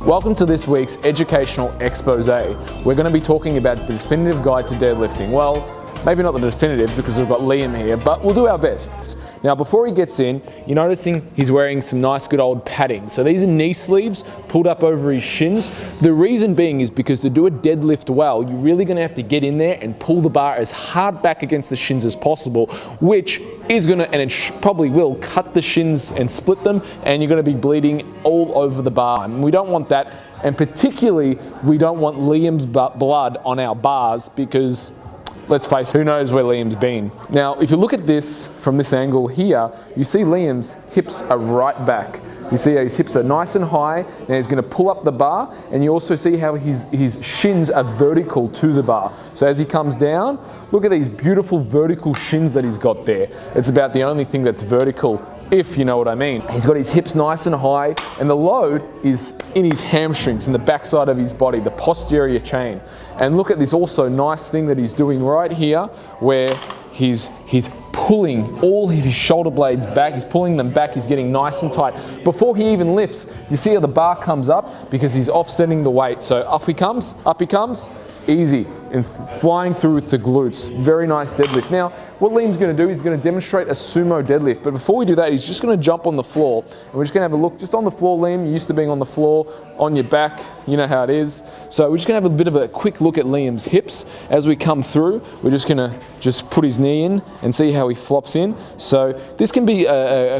Welcome to this week's educational expose. We're going to be talking about the definitive guide to deadlifting. Well, maybe not the definitive because we've got Liam here, but we'll do our best. Now, before he gets in, you're noticing he's wearing some nice good old padding. So these are knee sleeves pulled up over his shins. The reason being is because to do a deadlift well, you're really going to have to get in there and pull the bar as hard back against the shins as possible, which is going to, and it probably will, cut the shins and split them, and you're going to be bleeding all over the bar. And we don't want that, and particularly we don't want Liam's blood on our bars because, let's face it, who knows where Liam's been. Now, if you look at this from this angle here, you see Liam's hips are right back. You see how his hips are nice and high. Now he's going to pull up the bar, and you also see how his shins are vertical to the bar. So as he comes down, look at these beautiful vertical shins that he's got there. It's about the only thing that's vertical, if you know what I mean. He's got his hips nice and high, and the load is in his hamstrings, in the backside of his body, the posterior chain. And look at this also nice thing that he's doing right here, where he's pulling all of his shoulder blades back. He's pulling them back. He's getting nice and tight. Before he even lifts, you see how the bar comes up because he's offsetting the weight. So up he comes, easy, and flying through with the glutes. Very nice deadlift. Now, what Liam's going to do is he's going to demonstrate a sumo deadlift. But before we do that, he's just going to jump on the floor. And we're just going to have a look just on the floor, Liam. You're used to being on the floor, on your back. You know how it is. So we're just going to have a bit of a quick look at Liam's hips. As we come through, we're just going to just put his knee in and see how he flops in. So this can be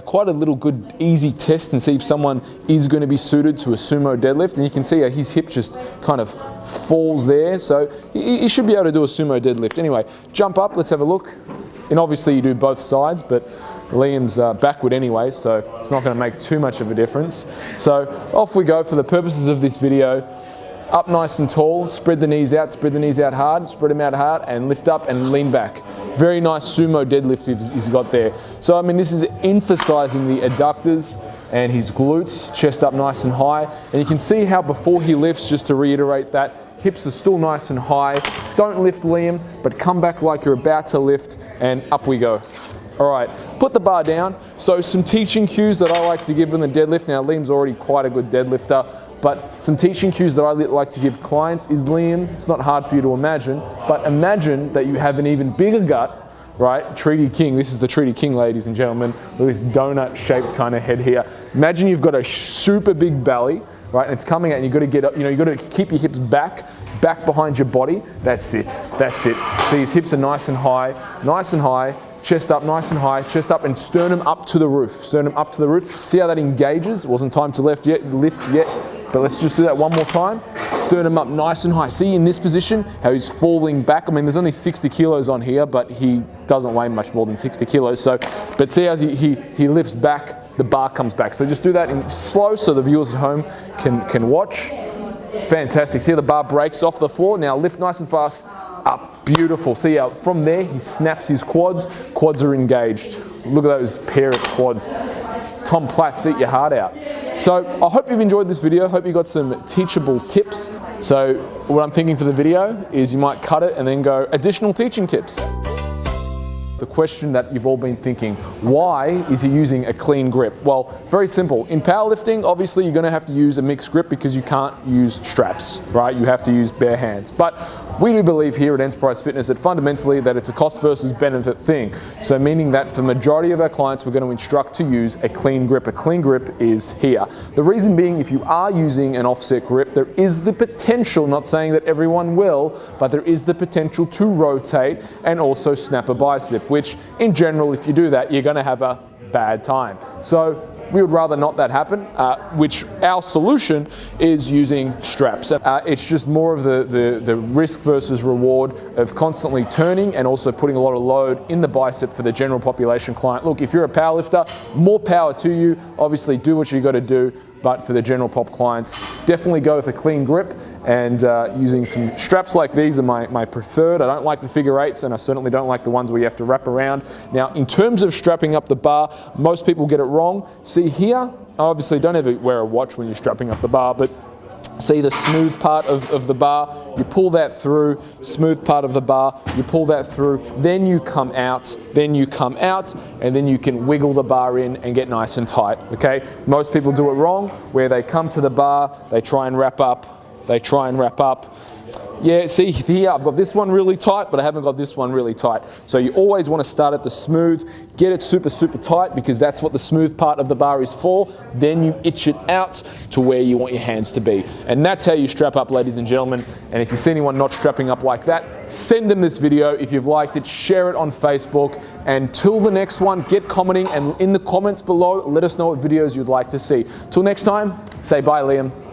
quite a little good, easy test and see if someone is going to be suited to a sumo deadlift. And you can see how his hip just kind of falls there. So you should be able to do a sumo deadlift. Anyway, jump up, let's have a look. And obviously you do both sides, but Liam's backward anyway, so it's not going to make too much of a difference. So off we go for the purposes of this video. Up nice and tall, spread the knees out hard, spread them out hard, and lift up and lean back. Very nice sumo deadlift he's got there. So I mean, this is emphasizing the adductors and his glutes, chest up nice and high. And you can see how before he lifts, just to reiterate that, hips are still nice and high. Don't lift, Liam, but come back like you're about to lift, and up we go. All right, put the bar down. So some teaching cues that I like to give in the deadlift. Now, Liam's already quite a good deadlifter, but some teaching cues that I like to give clients is, Liam, it's not hard for you to imagine, but imagine that you have an even bigger gut, right? Treaty King, this is the Treaty King, ladies and gentlemen, with this donut-shaped kind of head here. Imagine you've got a super big belly, right? And it's coming out, and you've got to get up, you've got to keep your hips back behind your body. That's it. See, his hips are nice and high, chest up nice and high, chest up, and sternum up to the roof. See how that engages? Wasn't time to lift yet, but let's just do that one more time. Sternum up nice and high. See in this position how he's falling back. I mean, there's only 60 kilos on here, but he doesn't weigh much more than 60 kilos. So, but see how he lifts back, the bar comes back. So just do that in slow so the viewers at home can watch. Fantastic. See how the bar breaks off the floor. Now lift nice and fast up. Beautiful. See how from there he snaps his quads. Quads are engaged. Look at those pair of quads. Tom Platts, eat your heart out. So I hope you've enjoyed this video. Hope you got some teachable tips. So what I'm thinking for the video is you might cut it and then go additional teaching tips. The question that you've all been thinking, why is he using a clean grip? Well, very simple. In powerlifting, obviously you're going to have to use a mixed grip because you can't use straps, right? You have to use bare hands. But we do believe here at Enterprise Fitness that fundamentally that it's a cost versus benefit thing. So meaning that for the majority of our clients, we're going to instruct to use a clean grip. A clean grip is here. The reason being, if you are using an offset grip, there is the potential, not saying that everyone will, but there is the potential to rotate and also snap a bicep, which in general, if you do that, you're going to have a bad time. So we would rather not that happen, which our solution is using straps. It's just more of the risk versus reward of constantly turning and also putting a lot of load in the bicep for the general population client. Look, if you're a powerlifter, more power to you. Obviously do what you got to do, but for the general pop clients, definitely go with a clean grip, and using some straps like these are my preferred. I don't like the figure eights, and I certainly don't like the ones where you have to wrap around. Now, in terms of strapping up the bar, most people get it wrong. See here, obviously don't ever wear a watch when you're strapping up the bar, but See the smooth part of the bar, you pull that through, smooth part of the bar, you pull that through, then you come out, and then you can wiggle the bar in and get nice and tight, okay? Most people do it wrong, where they come to the bar, they try and wrap up. Yeah, see here, I've got this one really tight, but I haven't got this one really tight. So you always want to start at the smooth, get it super, super tight, because that's what the smooth part of the bar is for. Then you itch it out to where you want your hands to be. And that's how you strap up, ladies and gentlemen. And if you see anyone not strapping up like that, send them this video. If you've liked it, share it on Facebook. And till the next one, get commenting, and in the comments below, let us know what videos you'd like to see. Till next time, say bye, Liam.